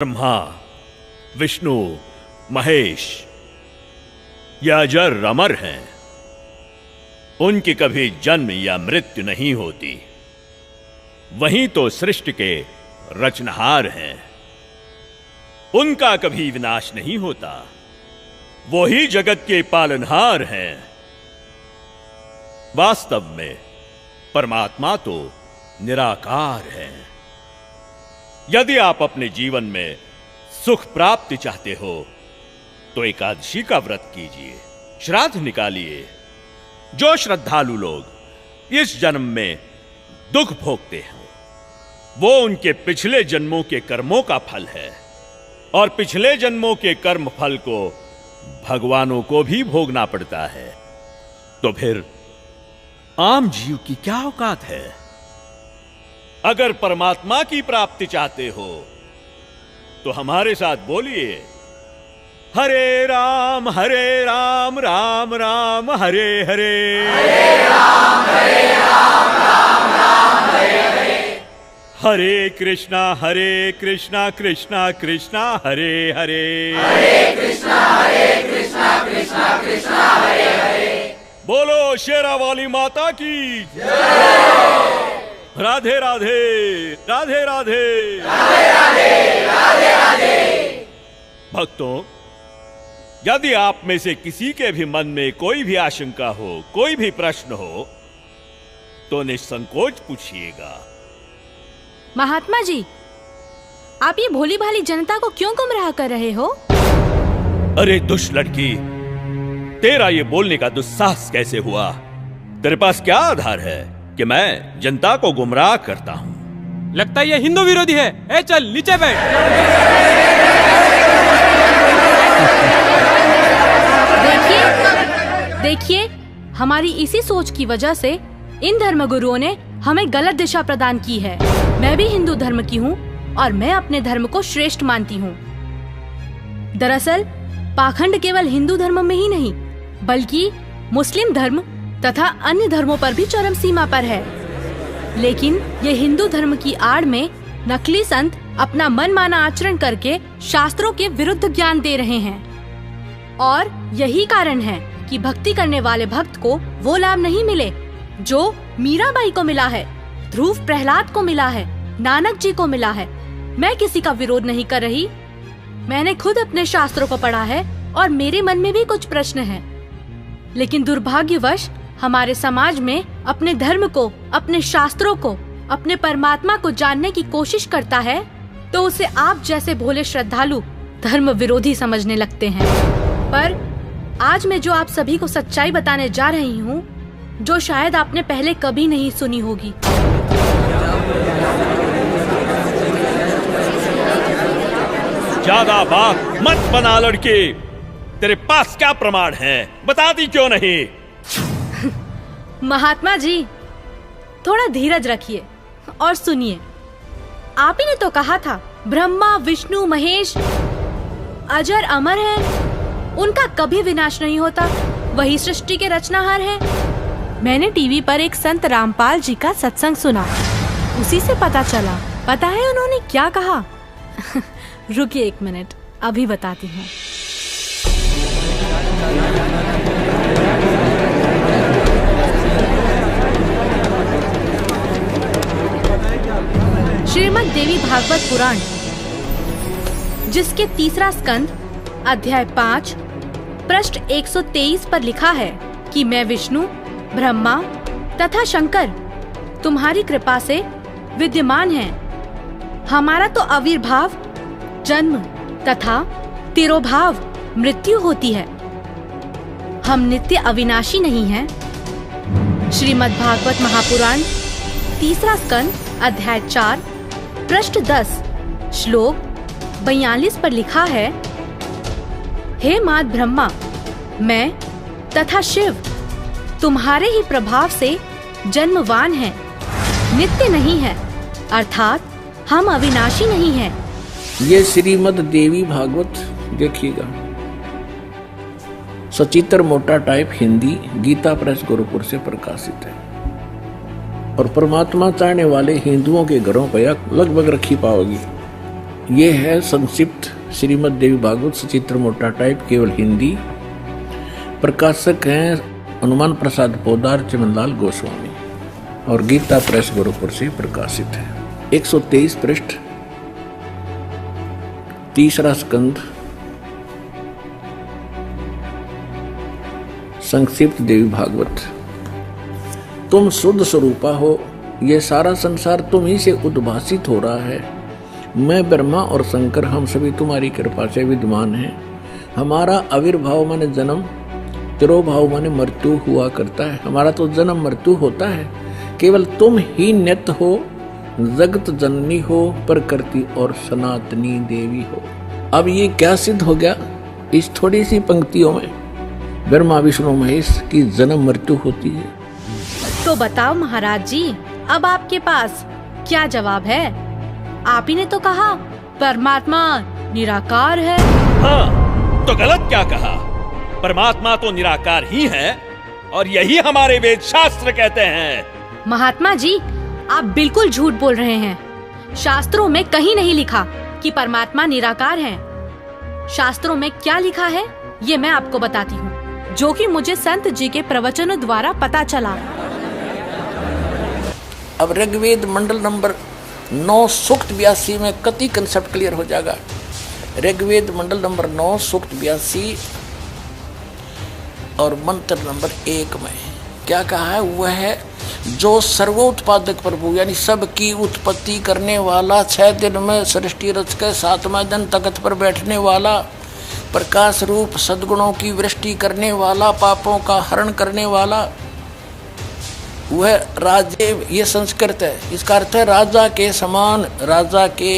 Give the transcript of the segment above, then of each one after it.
ब्रह्मा, विष्णु, महेश ये अजर अमर हैं। उनकी कभी जन्म या मृत्यु नहीं होती। वही तो सृष्टि के रचनहार हैं। उनका कभी विनाश नहीं होता। वो ही जगत के पालनहार हैं। वास्तव में परमात्मा तो निराकार है। यदि आप अपने जीवन में सुख प्राप्ति चाहते हो तो एकादशी का व्रत कीजिए, श्राद्ध निकालिए। जो श्रद्धालु लोग इस जन्म में दुख भोगते हैं वो उनके पिछले जन्मों के कर्मों का फल है, और पिछले जन्मों के कर्म फल को भगवानों को भी भोगना पड़ता है। तो फिर आम जीव की क्या औकात है? अगर परमात्मा की प्राप्ति चाहते हो तो हमारे साथ बोलिए, हरे राम राम राम हरे हरे, हरे राम राम राम हरे हरे, हरे कृष्णा कृष्णा कृष्णा हरे हरे, हरे कृष्णा कृष्णा कृष्णा हरे हरे। बोलो शेरा वाली माता की राधे राधे राधे राधे राधे राधे राधे राधे। भक्तों, यदि आप में से किसी के भी मन में कोई भी आशंका हो, कोई भी प्रश्न हो तो निसंकोच पूछिएगा। महात्मा जी, आप ये भोली भाली जनता को क्यों गुमराह कर रहे हो? अरे दुष्ट लड़की, तेरा ये बोलने का दुस्साहस कैसे हुआ? तेरे पास क्या आधार है कि मैं जनता को गुमराह करता हूँ? लगता है ये हिंदू विरोधी है। ए चल नीचे बैठ। देखिए, हमारी इसी सोच की वजह से इन धर्मगुरुओं ने हमें गलत दिशा प्रदान की है। मैं भी हिंदू धर्म की हूँ और मैं अपने धर्म को श्रेष्ठ मानती हूँ। दरअसल पाखंड केवल हिंदू धर्म में ही नहीं बल्कि मुस्लिम धर्म तथा अन्य धर्मों पर भी चरम सीमा पर है। लेकिन ये हिंदू धर्म की आड़ में नकली संत अपना मनमाना आचरण करके शास्त्रों के विरुद्ध ज्ञान दे रहे हैं, और यही कारण है कि भक्ति करने वाले भक्त को वो लाभ नहीं मिले जो मीराबाई को मिला है, ध्रुव प्रहलाद को मिला है, नानक जी को मिला है। मैं किसी का विरोध नहीं कर रही। मैंने खुद अपने शास्त्रों को पढ़ा है और मेरे मन में भी कुछ प्रश्न हैं। लेकिन दुर्भाग्यवश हमारे समाज में अपने धर्म को, अपने शास्त्रों को, अपने परमात्मा को जानने की कोशिश करता है तो उसे आप जैसे भोले श्रद्धालु धर्म विरोधी समझने लगते हैं। पर आज मैं जो आप सभी को सच्चाई बताने जा रही हूँ, जो शायद आपने पहले कभी नहीं सुनी होगी। ज्यादा बात मत बना लड़के। तेरे पास क्या प्रमाण है? बताती क्यों नहीं? महात्मा जी, थोड़ा धीरज रखिए और सुनिए। आप ही ने तो कहा था ब्रह्मा, विष्णु, महेश अजर अमर हैं, उनका कभी विनाश नहीं होता, वही सृष्टि के रचनाहार हैं। मैंने टीवी पर एक संत रामपाल जी का सत्संग सुना, उसी से पता चला। पता है उन्होंने क्या कहा? रुकिए एक मिनट, अभी बताती हूँ। श्रीमद् देवी भागवत पुराण, जिसके तीसरा स्कंद अध्याय 5 पृष्ठ 123 पर लिखा है कि मैं विष्णु, ब्रह्मा तथा शंकर तुम्हारी कृपा से विद्यमान हैं। हमारा तो आविर्भाव, जन्म तथा तिरोभाव मृत्यु होती है। हम नित्य अविनाशी नहीं हैं। श्रीमद् भागवत महापुराण तीसरा स्कंद अध्याय 4 पृष्ठ 10 श्लोक 42 पर लिखा है, हे मात ब्रह्मा, मैं तथा शिव तुम्हारे ही प्रभाव से जन्मवान हैं, नित्य नहीं है, अर्थात हम अविनाशी नहीं हैं। ये श्रीमद् देवी भागवत देखिएगा, सचित्र मोटा टाइप हिंदी, गीता प्रेस गोरखपुर से प्रकाशित है। और परमात्मा चाहने वाले हिंदुओं के घरों पर लगभग रखी पाओगी। ये है संक्षिप्त श्रीमद् देवी भागवत सचित्र मोटा टाइप, केवल हिंदी। प्रकाशक हैं हनुमान प्रसाद पोदार, चमनलाल गोस्वामी, और गीता प्रेस गोरखपुर से प्रकाशित है। 123 पृष्ठ, तीसरा स्कंद, संक्षिप्त देवी भागवत। तुम शुद्ध स्वरूपा हो, ये सारा संसार तुम ही से उद्भासित हो रहा है। मैं ब्रह्मा और शंकर हम सभी तुम्हारी कृपा से विद्यमान हैं। हमारा आविर्भाव माने जन्म, तिरोभाव माने मृत्यु हुआ करता है। हमारा तो जन्म मृत्यु होता है, केवल तुम ही नित्य हो, जगत जननी हो, प्रकृति और सनातनी देवी हो। अब ये क्या सिद्ध हो गया इस थोड़ी सी पंक्तियों में? ब्रह्मा विष्णु महेश की जन्म मृत्यु होती है। तो बताओ महाराज जी, अब आपके पास क्या जवाब है? आप ही ने तो कहा परमात्मा निराकार है। हाँ, तो गलत क्या कहा? परमात्मा तो निराकार ही है, और यही हमारे वेद शास्त्र कहते हैं। महात्मा जी, आप बिल्कुल झूठ बोल रहे हैं। शास्त्रों में कहीं नहीं लिखा कि परमात्मा निराकार है। शास्त्रों में क्या लिखा है ये मैं आपको बताती हूँ, जो कि मुझे संत जी के प्रवचनों द्वारा पता चला। अब ऋग्वेद मंडल नंबर 9 सूक्त 82 में कति कंसेप्ट क्लियर हो जाएगा। ऋग्वेद मंडल नंबर 9 सूक्त 82 और मंत्र नंबर 1 में क्या कहा है? वह है जो सर्वोत्पादक प्रभु, यानी सबकी उत्पत्ति करने वाला, 6 दिन में सृष्टि रच के 7वां दिन तख्त पर बैठने वाला, प्रकाश रूप सद्गुणों की वृष्टि करने वाला, पापों का हरण करने वाला, वह राजे, ये संस्कृत है, इसका अर्थ है राजा के समान। राजा के,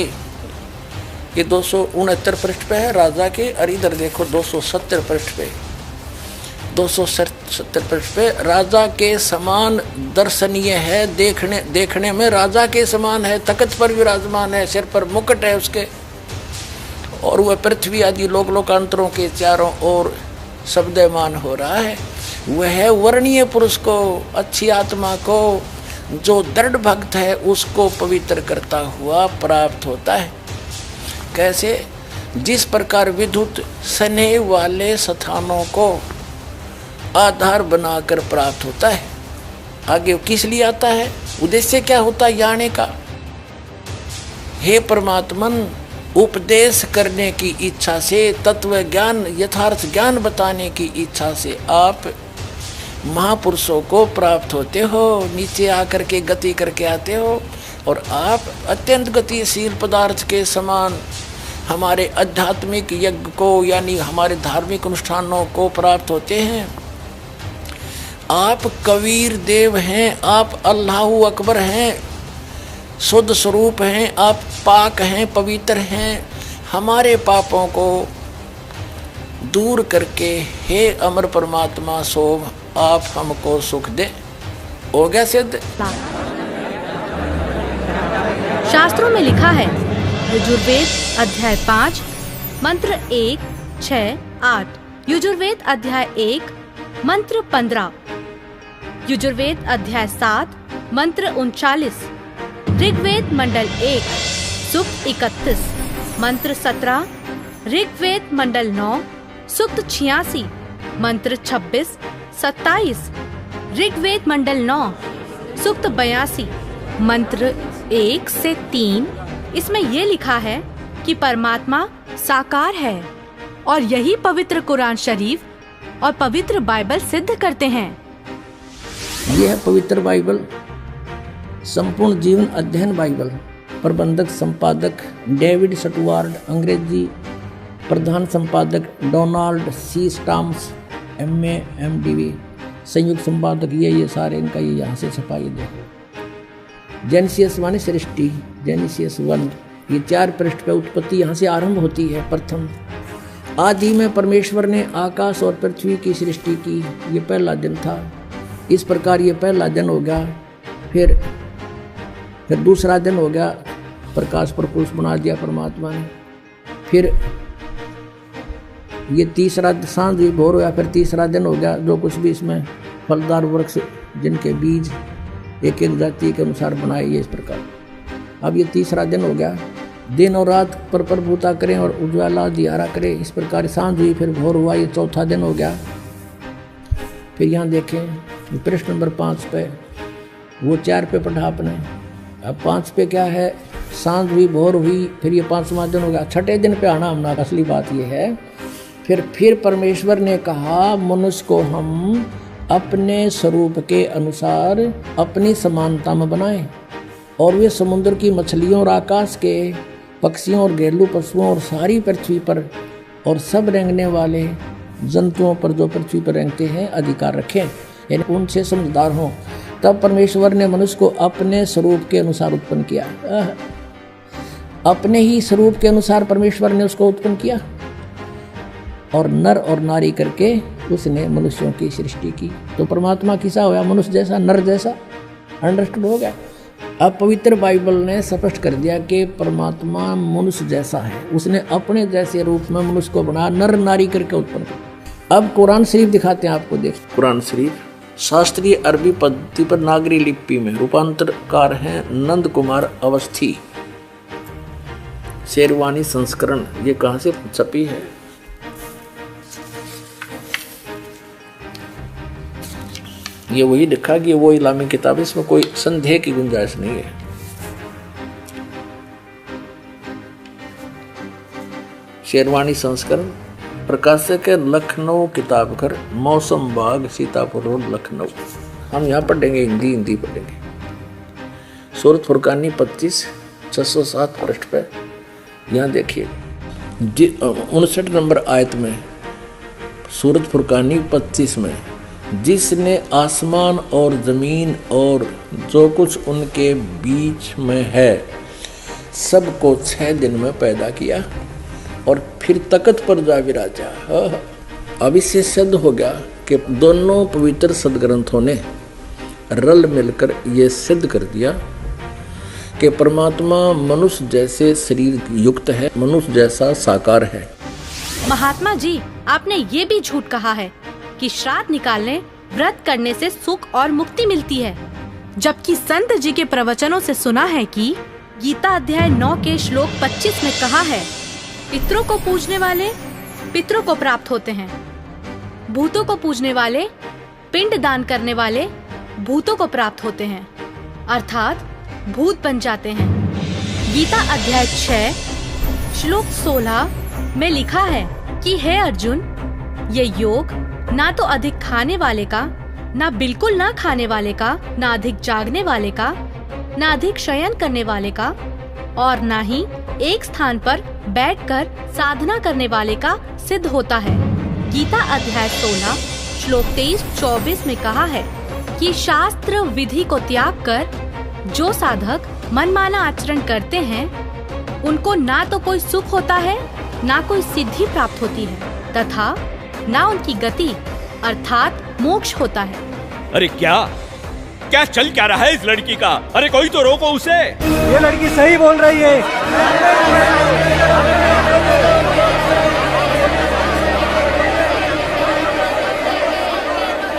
ये 269 पृष्ठ पे है राजा के, और इधर देखो 270 पृष्ठ पे, 270 पृष्ठ पे राजा के समान दर्शनीय है, देखने में राजा के समान है, तख्त पर विराजमान है, सिर पर मुकुट है उसके, और वह पृथ्वी आदि लोकांतरों के चारों ओर शब्दमान हो रहा है। वह वर्णीय पुरुष को, अच्छी आत्मा को, जो दृढ़ भक्त है उसको पवित्र करता हुआ प्राप्त होता है। कैसे? जिस प्रकार विद्युत स्नेह वाले स्थानों को आधार बनाकर प्राप्त होता है। आगे किस लिए आता है? उद्देश्य क्या होता है आने का? हे परमात्मन, उपदेश करने की इच्छा से, तत्व ज्ञान, यथार्थ ज्ञान बताने की इच्छा से आप महापुरुषों को प्राप्त होते हो, नीचे आकर के गति करके आते हो, और आप अत्यंत गतिशील पदार्थ के समान हमारे आध्यात्मिक यज्ञ को, यानी हमारे धार्मिक अनुष्ठानों को प्राप्त होते हैं। आप कबीर देव हैं, आप अल्लाहु अकबर हैं, शुद्ध स्वरूप हैं, आप पाक हैं, पवित्र हैं। हमारे पापों को दूर करके हे अमर परमात्मा सोम, आप हमको सुख दे। हो गया सिद्ध। शास्त्रों में लिखा है, यजुर्वेद अध्याय 5 मंत्र 1, 6, 8, यजुर्वेद अध्याय 1 मंत्र 15, यजुर्वेद अध्याय 7 मंत्र 39, ऋग्वेद मंडल 1 सूक्त 31 मंत्र 17, ऋग्वेद मंडल 9 सूक्त 86 मंत्र 26, 27, ऋग्वेद मंडल 9 सूक्त 82 मंत्र 1 से 3। इसमें ये लिखा है कि परमात्मा साकार है, और यही पवित्र कुरान शरीफ और पवित्र बाइबल सिद्ध करते हैं। यह है पवित्र बाइबल, संपूर्ण जीवन अध्ययन बाइबल। प्रबंधक संपादक डेविड स्टुअर्ट, अंग्रेजी प्रधान संपादक Donald C Stamps, MA MDV, संयुक्त संपादक ये सारे इनका ये यहाँ से छपाई देखो। जेनेसिस माने सृष्टि, जेनेसिस 1, ये 4 पृष्ठ पे उत्पत्ति यहाँ से आरंभ होती है। प्रथम आदि में परमेश्वर ने आकाश और पृथ्वी की सृष्टि की, ये पहला दिन था। इस प्रकार ये पहला दिन हो गया। फिर दूसरा दिन हो गया, प्रकाश पर पुरुष बना दिया परमात्मा ने। फिर ये तीसरा सांझ भोर हो गया, फिर तीसरा दिन हो गया। जो कुछ भी इसमें फलदार वृक्ष जिनके बीज एक एक जाति के अनुसार बनाए, ये इस प्रकार। अब ये तीसरा दिन हो गया। दिन और रात पर प्रभुता करें और उज्ज्वला दियारा करें। इस प्रकार सांझ हुई, फिर भोर हुआ, ये चौथा दिन हो गया। फिर यहाँ देखें प्रश्न नंबर 5 पे, वो 4 पे पढ़ा आपने, अब 5 पे क्या है, सांझ हुई भोर हुई, फिर ये 5वां दिन हो गया। छठे दिन पे आना हमने, असली बात ये है। फिर परमेश्वर ने कहा मनुष्य को हम अपने स्वरूप के अनुसार अपनी समानता में बनाएं, और वे समुद्र की मछलियों और आकाश के पक्षियों और घरेलू पशुओं और सारी पृथ्वी पर और सब रेंगने वाले जंतुओं पर जो पृथ्वी पर रेंगते हैं अधिकार रखें, यानी उनसे समझदार हों। तब परमेश्वर ने मनुष्य को अपने स्वरूप के अनुसार उत्पन्न किया। अपने ही स्वरूप के अनुसार परमेश्वर ने उसको उत्पन्न किया, और नर और नारी करके उसने मनुष्यों की सृष्टि की। तो परमात्मा किसा होया, मनुष्य जैसा, नर जैसा। अंडरस्टूड हो गया। अब पवित्र बाइबल ने स्पष्ट कर दिया कि परमात्मा मनुष्य जैसा है, उसने अपने जैसे रूप में मनुष्य को बनाया, नर नारी करके उत्पन्न किया। अब कुरान शरीफ दिखाते हैं आपको, देख कुरान शरीफ शास्त्रीय अरबी पद्धति पर नागरी लिपि में रूपांतरकार हैं नंद कुमार अवस्थी, शेरवानी संस्करण। ये कहाँ से छपी है? ये वही लिखा कि वो इस्लामी किताब, इसमें कोई संदेह की गुंजाइश नहीं है। शेरवानी संस्करण, प्रकाशक है लखनऊ किताब घर, मौसम बाग, सीतापुर रोड, लखनऊ। हम यहाँ पढ़ेंगे, हिंदी पढ़ेंगे। सूरत फुरकानी 25 607 पृष्ठ पे यहाँ देखिए 59 नंबर आयत में, सूरत फुरकानी 25 में, जिसने आसमान और जमीन और जो कुछ उनके बीच में है सबको 6 दिन में पैदा किया और फिर तख्त पर जा विराजा। अब इससे सिद्ध हो गया कि दोनों पवित्र सदग्रंथों ने रल मिलकर ये सिद्ध कर दिया कि परमात्मा मनुष्य जैसे शरीर युक्त है, मनुष्य जैसा साकार है। महात्मा जी, आपने ये भी झूठ कहा है कि श्राद्ध निकालने, व्रत करने से सुख और मुक्ति मिलती है, जबकि संत जी के प्रवचनों से सुना है कि गीता अध्याय 9 के श्लोक 25 में कहा है, पितरों को पूजने वाले पितरों को प्राप्त होते हैं, भूतों को पूजने वाले, पिंड दान करने वाले भूतों को प्राप्त होते हैं, अर्थात भूत बन जाते हैं। गीता अध्याय 6 श्लोक 16 में लिखा है कि हे अर्जुन, ये योग ना तो अधिक खाने वाले का, ना बिल्कुल ना खाने वाले का, ना अधिक जागने वाले का, ना अधिक शयन करने वाले का, और ना ही एक स्थान पर बैठकर साधना करने वाले का सिद्ध होता है। गीता अध्याय 16 श्लोक 23-24 में कहा है कि शास्त्र विधि को त्याग कर जो साधक मनमाना आचरण करते हैं, उनको ना तो कोई सुख होता है, ना कोई सिद्धि प्राप्त होती है, तथा ना उनकी गति अर्थात मोक्ष होता है। अरे क्या चल क्या रहा है इस लड़की का? अरे कोई तो रोको उसे। ये लड़की सही बोल रही है।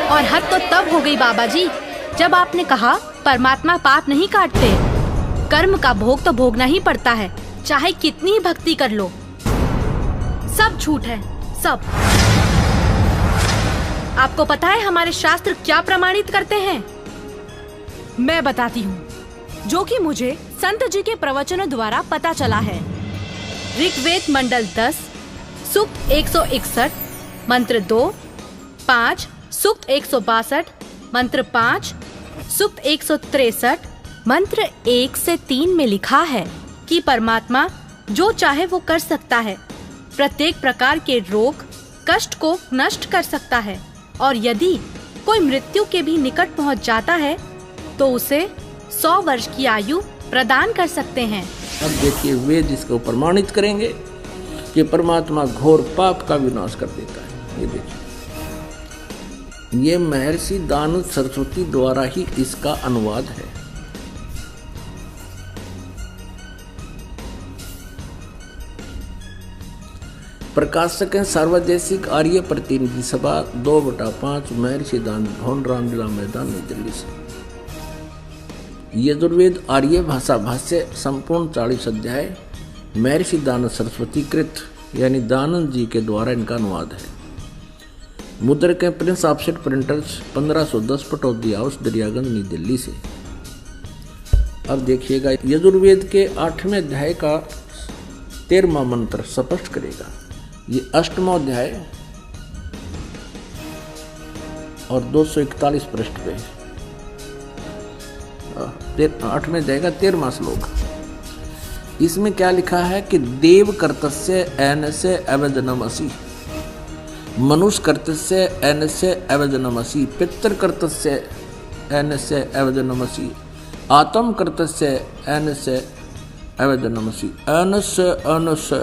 और हद तो तब हो गई बाबा जी, जब आपने कहा परमात्मा पाप नहीं काटते, कर्म का भोग तो भोगना ही पड़ता है, चाहे कितनी ही भक्ति कर लो। सब झूठ है, सब। आपको पता है हमारे शास्त्र क्या प्रमाणित करते हैं? मैं बताती हूँ, जो कि मुझे संत जी के प्रवचनों द्वारा पता चला है। ऋग्वेद मंडल 10 सूक्त 161 मंत्र 2, 5 सूक्त 162 मंत्र 5, सूक्त 163 मंत्र 1 से 3 में लिखा है कि परमात्मा जो चाहे वो कर सकता है, प्रत्येक प्रकार के रोग कष्ट को नष्ट कर सकता है, और यदि कोई मृत्यु के भी निकट पहुंच जाता है तो उसे 100 वर्ष की आयु प्रदान कर सकते हैं। अब देखिए वेद इसको प्रमाणित करेंगे कि परमात्मा घोर पाप का विनाश कर देता है। ये देखिए, ये महर्षि दानु सरस्वती द्वारा ही इसका अनुवाद है। प्रकाशक हैं सर्वदेशिक आर्य प्रतिनिधि सभा 2/5 महर्षि दान भवन रामलीला मैदान नई दिल्ली से। यजुर्वेद आर्य भाषा भाष्य संपूर्ण 40 अध्याय महर्षि दानंद सरस्वती कृत यानी दानंद जी के द्वारा इनका अनुवाद है। मुद्रक है Prince offset printers 1510 Pataudi house Daryaganj नई दिल्ली से। अब देखिएगा यजुर्वेद के 8वें अध्याय का 13वां मंत्र स्पष्ट करेगा। ये 8वां अध्याय और 241 पृष्ठ पे 8वें अध्याय का 13वां श्लोक। इसमें क्या लिखा है कि देव कर्तस्य एनस्य अवजनमसि, मनुष्य कर्तस्य एनस्य अवजनमसि, पितृ कर्तस्य एनस्य अवजनमसि, आत्म कर्तस्य एनस्य अवजनमसि। एनस्य एनस्य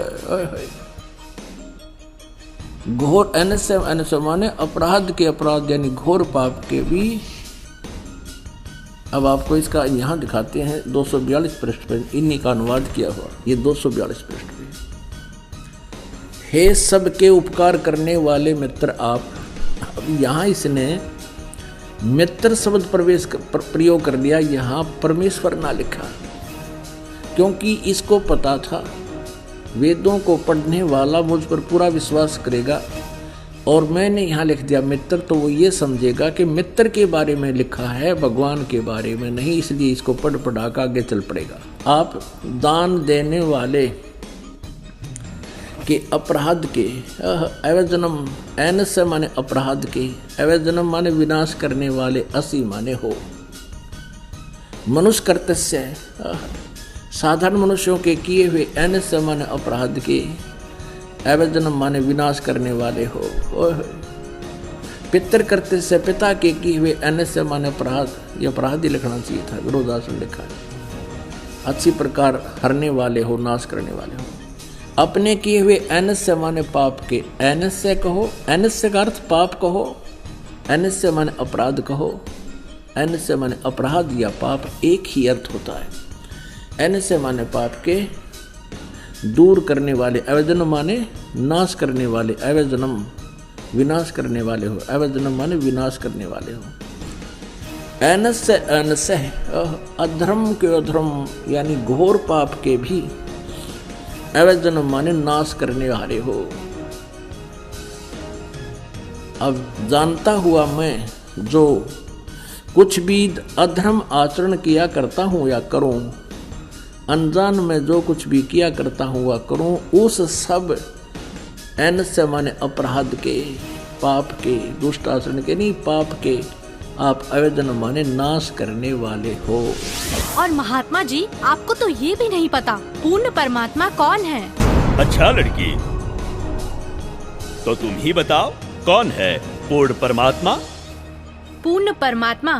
घोर एनस्य एनस्य माने अपराध के अपराध यानी घोर पाप के भी। अब आपको इसका यहाँ दिखाते हैं 242 पृष्ठ पर इन्हीं का अनुवाद किया हुआ। ये 242 पृष्ठ पे। हे सबके उपकार करने वाले मित्र आप। अब यहाँ इसने मित्र शब्द प्रयोग कर दिया, यहाँ परमेश्वर ना लिखा, क्योंकि इसको पता था वेदों को पढ़ने वाला मुझ पर पूरा विश्वास करेगा, और मैंने यहाँ लिख दिया मित्र, तो वो ये समझेगा कि मित्र के बारे में लिखा है, भगवान के बारे में नहीं, इसलिए इसको पढ़ पढ़ा कर आगे चल पड़ेगा। आप दान देने वाले के अपराध के अवजनम, एनस्य माने अपराध के, अवजनम माने विनाश करने वाले, असी माने हो, मनुष्य कर्तस्य साधारण मनुष्यों के किए हुए, एनस्य माने अपराध के, अवजनम माने विनाश करने वाले हो। पितृ कर्तस्य पिता के किए हुए, एनस्य माने अपराध, ये अपराध ही लिखना चाहिए था, विरोधासन लिखा है। अच्छी प्रकार हरने वाले हो, नाश करने वाले हो। अपने किए हुए, एनस्य माने पाप के, एनस्य कहो, एनस्य का अर्थ पाप कहो, एनस्य माने अपराध कहो, एनस्य माने अपराध या पाप एक ही अर्थ होता है। एनस्य माने पाप के दूर करने वाले, अवजनम माने नाश करने वाले, अवजनम विनाश करने वाले हो, अवजनम माने विनाश करने वाले हो। एनस्य एनस्य अधर्म के अधर्म यानी घोर पाप के भी, अवजनम माने नाश करने वाले हो। अब जानता हुआ मैं जो कुछ भी अधर्म आचरण किया करता हूँ या करूँ, अनजान में जो कुछ भी किया करता हूँ वह करूँ, उस सब एनस्य माने अपराध के, पाप के, दुष्ट आचरण के नहीं, पाप के आप अवजन माने नाश करने वाले हो। और महात्मा जी, आपको तो ये भी नहीं पता पूर्ण परमात्मा कौन है। अच्छा लड़की, तो तुम ही बताओ कौन है पूर्ण परमात्मा? पूर्ण परमात्मा,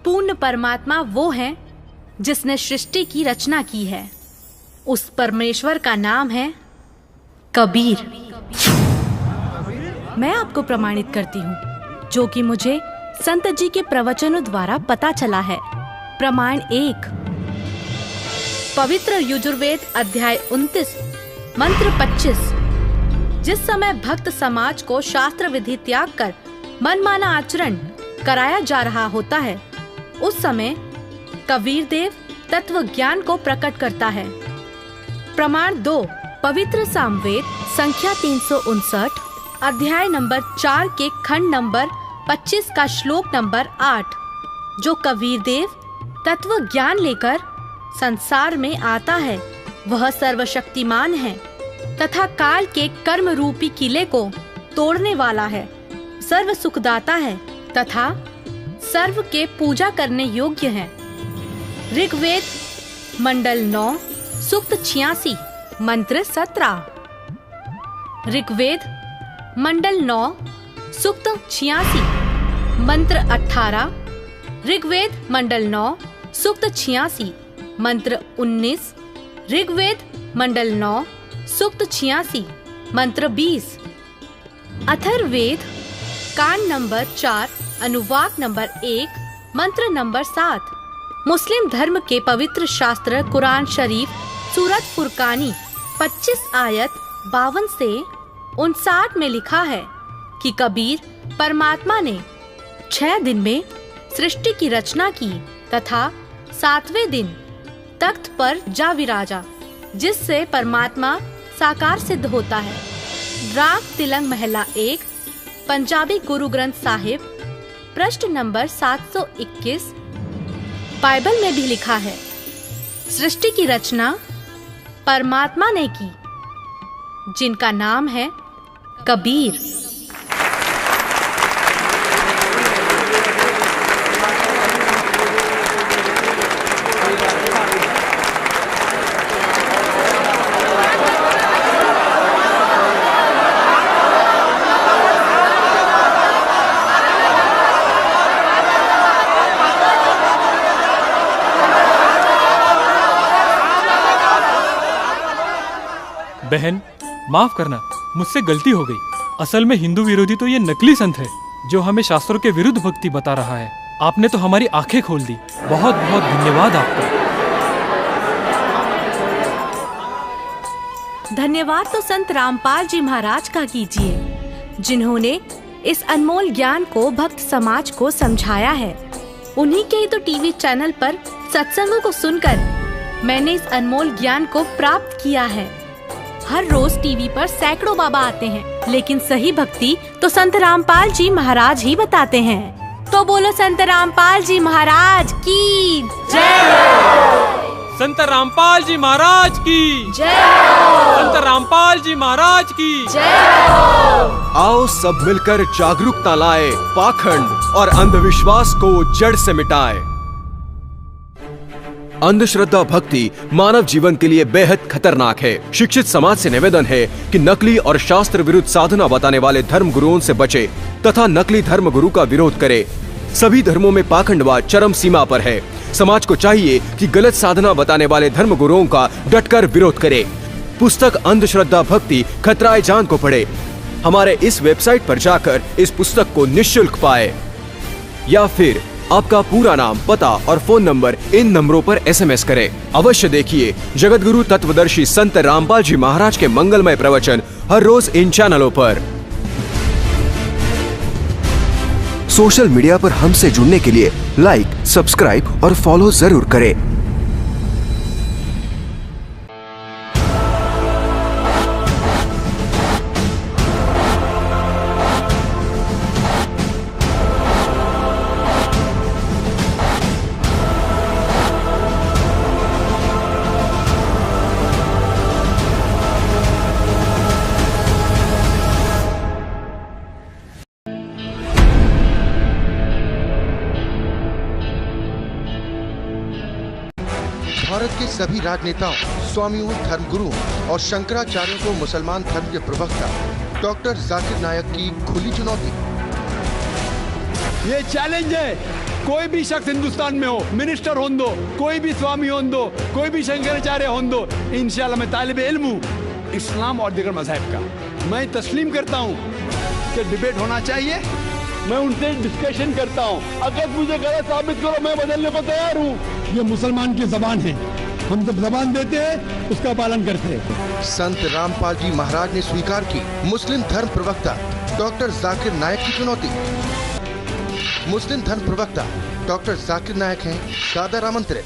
पूर्ण परमात्मा वो है जिसने सृष्टि की रचना की है। उस परमेश्वर का नाम है कबीर। मैं आपको प्रमाणित करती हूँ, जो कि मुझे संत जी के प्रवचनों द्वारा पता चला है। प्रमाण 1, पवित्र यजुर्वेद अध्याय 29 मंत्र 25। जिस समय भक्त समाज को शास्त्र विधि त्याग कर मनमाना आचरण कराया जा रहा होता है, उस समय कबीर देव तत्व ज्ञान को प्रकट करता है। प्रमाण 2, पवित्र सामवेद संख्या 359 अध्याय नंबर 4 के खंड नंबर 25 का श्लोक नंबर 8, जो कबीर देव तत्व ज्ञान लेकर संसार में आता है, वह सर्वशक्तिमान है तथा काल के कर्म रूपी किले को तोड़ने वाला है, सर्व सुखदाता है तथा सर्व के पूजा करने योग्य है। ऋग्वेद मंडल 9 सूक्त 86 मंत्र 17। ऋग्वेद मंडल 9 सूक्त 86 मंत्र 18। ऋग्वेद मंडल 9 सूक्त 86 मंत्र 19। ऋग्वेद मंडल 9 सूक्त 86 मंत्र 20। अथर्ववेद कांड नंबर 4 अनुवाक नंबर 1 मंत्र नंबर 7। मुस्लिम धर्म के पवित्र शास्त्र कुरान शरीफ सूरत फुरकानी 25 आयत 52 से 59 में लिखा है कि कबीर परमात्मा ने 6 दिन में सृष्टि की रचना की तथा 7वें दिन तख्त पर जा विराजा। जिससे परमात्मा साकार सिद्ध होता है। राग तिलंग महला 1, पंजाबी गुरु ग्रंथ साहिब, पृष्ठ नंबर 721। बाइबल में भी लिखा है, सृष्टि की रचना परमात्मा ने की, जिनका नाम है कबीर। बहन, माफ करना, मुझसे गलती हो गई। असल में हिंदू विरोधी तो ये नकली संत है जो हमें शास्त्रों के विरुद्ध भक्ति बता रहा है। आपने तो हमारी आंखें खोल दी। बहुत बहुत धन्यवाद आपका। धन्यवाद तो संत रामपाल जी महाराज का कीजिए, जिन्होंने इस अनमोल ज्ञान को भक्त समाज को समझाया है। उन्हीं के ही तो टीवी चैनल पर सत्संगों को सुनकर मैंने इस अनमोल ज्ञान को प्राप्त किया है। हर रोज टीवी पर सैकड़ों बाबा आते हैं, लेकिन सही भक्ति तो संत रामपाल जी महाराज ही बताते हैं। तो बोलो संत रामपाल जी महाराज की जय। संत रामपाल जी महाराज की जय। संत रामपाल जी महाराज की जय। आओ सब मिलकर जागरूकता लाए, पाखंड और अंधविश्वास को जड़ से मिटाए। अंधश्रद्धा भक्ति मानव जीवन के लिए बेहद खतरनाक है। शिक्षित समाज से निवेदन है कि नकली और शास्त्र विरुद्ध साधना बताने वाले धर्म गुरुओं से बचे तथा नकली धर्म गुरु का विरोध करे। सभी धर्मों में पाखंडवाद चरम सीमा पर है। समाज को चाहिए कि गलत साधना बताने वाले धर्म गुरुओं का डटकर विरोध करे। पुस्तक अंधश्रद्धा भक्ति खतराए जान को पढ़े। हमारे इस वेबसाइट पर जाकर इस पुस्तक को निःशुल्क पाए, या फिर आपका पूरा नाम, पता और फोन नंबर इन नंबरों पर SMS करें। अवश्य देखिए जगत गुरु तत्वदर्शी संत रामपाल जी महाराज के मंगलमय प्रवचन हर रोज इन चैनलों पर। सोशल मीडिया पर हमसे जुड़ने के लिए लाइक, सब्सक्राइब और फॉलो जरूर करें। भारत के सभी राजनेताओं, स्वामियों, धर्मगुरुओं और शंकराचार्यों को मुसलमान धर्म के प्रवक्ता डॉक्टर जाकिर नायक की खुली चुनौती। ये चैलेंज है, कोई भी शख्स हिंदुस्तान में हो, मिनिस्टर हों दो, कोई भी स्वामी हों दो, कोई भी शंकराचार्य हों दो, इंशाल्लाह मैं तालिब इल्म हूँ इस्लाम और दीगर मज़हब का। मैं तस्लीम करता हूँ कि डिबेट होना चाहिए। मैं उनसे डिस्कशन करता हूँ, अगर मुझे गलत साबित करो मैं बदलने को तैयार हूँ। ये मुसलमान की जबान है, हम जब जबान देते हैं उसका पालन करते हैं। संत रामपाल जी महाराज ने स्वीकार की मुस्लिम धर्म प्रवक्ता डॉक्टर जाकिर नायक की चुनौती। मुस्लिम धर्म प्रवक्ता डॉक्टर जाकिर नायक हैं दादा आमंत्रित,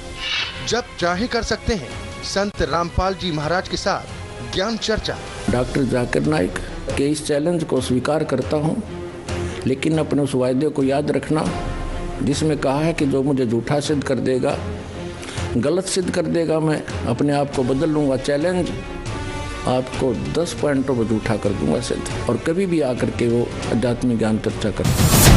जब चाहे कर सकते हैं संत रामपाल जी महाराज के साथ ज्ञान चर्चा। डॉक्टर जाकिर नायक के इस चैलेंज को स्वीकार करता हूँ, लेकिन अपने उस वायदे को याद रखना जिसमें कहा है कि जो मुझे झूठा सिद्ध कर देगा, गलत सिद्ध कर देगा, मैं अपने आप को बदल लूँगा। चैलेंज, आपको 10 पॉइंटों पर झूठा कर दूंगा सिद्ध, और कभी भी आकर के वो अध्यात्मिक ज्ञान चर्चा कर